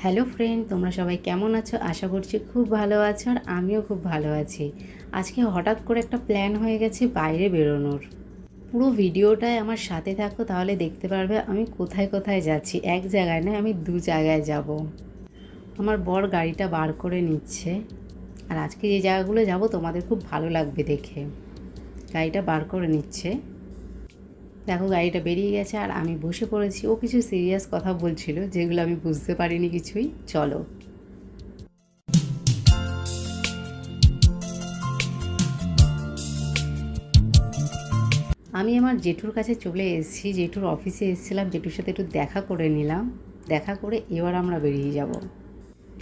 Hello friend, তোমরা সবাই কেমন আছো? আশা করছি খুব ভালো আছো আর আমিও খুব ভালো আছি। আজকে হঠাৎ করে একটা প্ল্যান হয়ে গেছে বাইরে বেরোনোর। পুরো ভিডিওটায় আমার সাথে থাকো, তাহলে দেখতে পারবে আমি কোথায় কোথায় যাচ্ছি। এক জায়গায় নয়, আমি দু জায়গায় যাব। আমার বর গাড়িটা বার করে নিচ্ছে, আর আজকে যে জায়গাগুলো যাব তোমাদের খুব ভালো লাগবে দেখে। গাড়িটা বার করে নিচ্ছে, দেখো গাড়িটা বেরিয়ে গেছে আর আমি বসে পড়েছি। ও কিছু সিরিয়াস কথা বলছিল যেগুলো আমি বুঝতে পারিনি কিছুই। চলো। আমি আমার জেঠুর কাছে চলে এসেছি, জেঠুর অফিসে এসেছিলাম, জেঠুর সাথে একটু দেখা করে নিলাম। দেখা করে এবার আমরা বেরিয়ে যাব।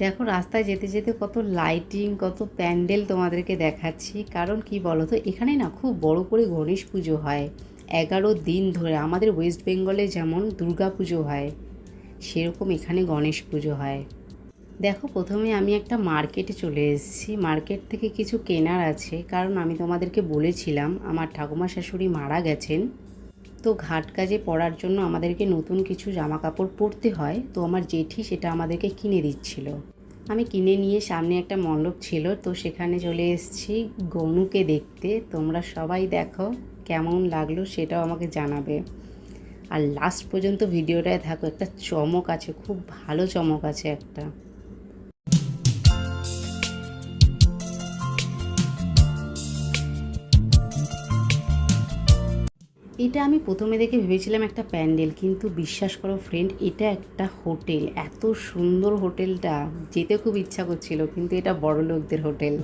দেখো রাস্তায় যেতে যেতে কত লাইটিং, কত প্যান্ডেল তোমাদেরকে দেখাচ্ছি। কারণ কি বলো তো, এখানে না খুব বড় করে গণেশ পুজো হয় 11 দিন ধরে। আমাদের ওয়েস্ট বেঙ্গলে যেমন দুর্গা পুজো হয়, সেরকম এখানে গণেশ পুজো হয়। দেখো প্রথমে আমি একটা মার্কেটে চলে এসেছি। মার্কেট থেকে কিছু কেনার আছে, কারণ আমি তোমাদেরকে বলেছিলাম আমার ঠাকুমা শাশুড়ি মারা গেছেন, তো ঘাট কাজে পরার জন্য আমাদেরকে নতুন কিছু জামা কাপড় পরতে হয়। তো আমার জেঠি সেটা আমাদেরকে কিনে দিচ্ছিল। আমি কিনে নিয়ে সামনে একটা মণ্ডপ ছিল, তো সেখানে চলে এসেছি গনুকে দেখতে। তোমরা সবাই দেখো কেমন লাগলো সেটাও আমাকে জানাবে, আর লাস্ট পর্যন্ত ভিডিওটায় থাকো। একটা চমক আছে, খুব ভালো চমক আছে একটা। এটা আমি প্রথমে দেখে ভেবেছিলাম একটা প্যান্ডেল, কিন্তু বিশ্বাস করো ফ্রেন্ড, এটা একটা হোটেল। এত সুন্দর হোটেলটা, যেতে খুব ইচ্ছা করছিল, কিন্তু এটা বড় লোকদের হোটেল।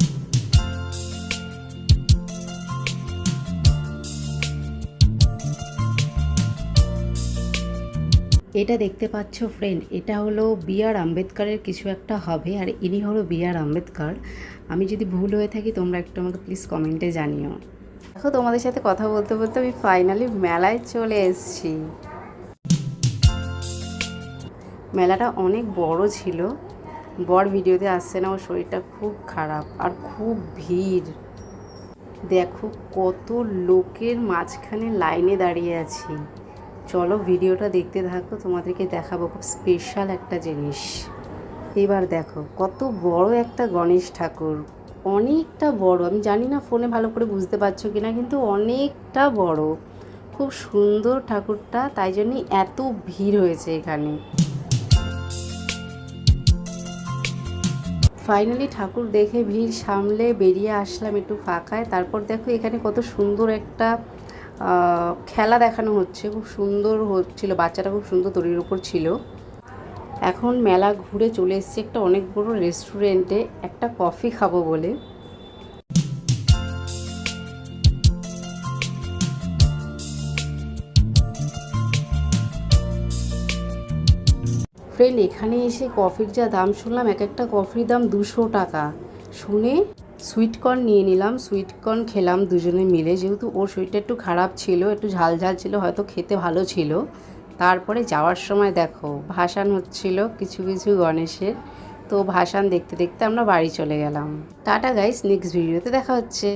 এটা দেখতে পাচ্ছ ফ্রেন্ড, এটা হলো বি.আর. আম্বেদকরের কিছু একটা হবে, আর ইনি হলো বি.আর. আম্বেদকর। আমি যদি ভুল হয়ে থাকি তোমরা একটু আমাকে প্লিজ কমেন্টে জানিও। দেখো তোমাদের সাথে কথা বলতে বলতে আমি ফাইনালি মেলায় চলে এসেছি। মেলাটা অনেক বড় ছিল। বর ভিডিওতে আসছে না, ওর শরীরটা খুব খারাপ আর খুব ভিড়। দেখো কত লোকের মাঝখানে লাইনে দাঁড়িয়ে আছি। চলো ভিডিওটা দেখতে থাকো, তোমাদেরকে দেখাবো খুব স্পেশাল একটা জিনিস। এবার দেখো কত বড় একটা গণেশ ঠাকুর, অনেকটা বড়। আমি জানি না ফোনে ভালো করে বুঝতে পারছো কিনা, কিন্তু অনেকটা বড়, খুব সুন্দর ঠাকুরটা, তাই জন্যই এত ভিড় হয়েছে এখানে। ফাইনালি ঠাকুর দেখে ভিড় সামলে বেরিয়ে আসলাম একটু ফাঁকায়। তারপর দেখো এখানে কত সুন্দর একটা খেলা দেখানো হচ্ছে, খুব সুন্দর হচ্ছিল, বাচ্চাটা খুব সুন্দর দড়ির ওপর ছিল। এখন মেলা ঘুরে চলে এসেছি একটা অনেক বড় রেস্টুরেন্টে, একটা কফি খাবো বলে। ফ্রেন্ড এখানে এসে কফির যা দাম শুনলাম, এক একটা কফির দাম 200 টাকা। শুনে সুইটকর্ন নিয়ে নিলাম, সুইটকর্ন খেলাম দুজনে মিলে। যেহেতু ওর শরীরটা একটু খারাপ ছিল, একটু ঝাল ঝাল ছিল, হয়তো খেতে ভালো ছিল। তারপরে যাওয়ার সময় দেখো ভাসান হচ্ছিল কিছু কিছু গণেশের, তো ভাসান দেখতে দেখতে আমরা বাড়ি চলে গেলাম। টাটা গাইস, নেক্সট ভিডিওতে দেখা হচ্ছে।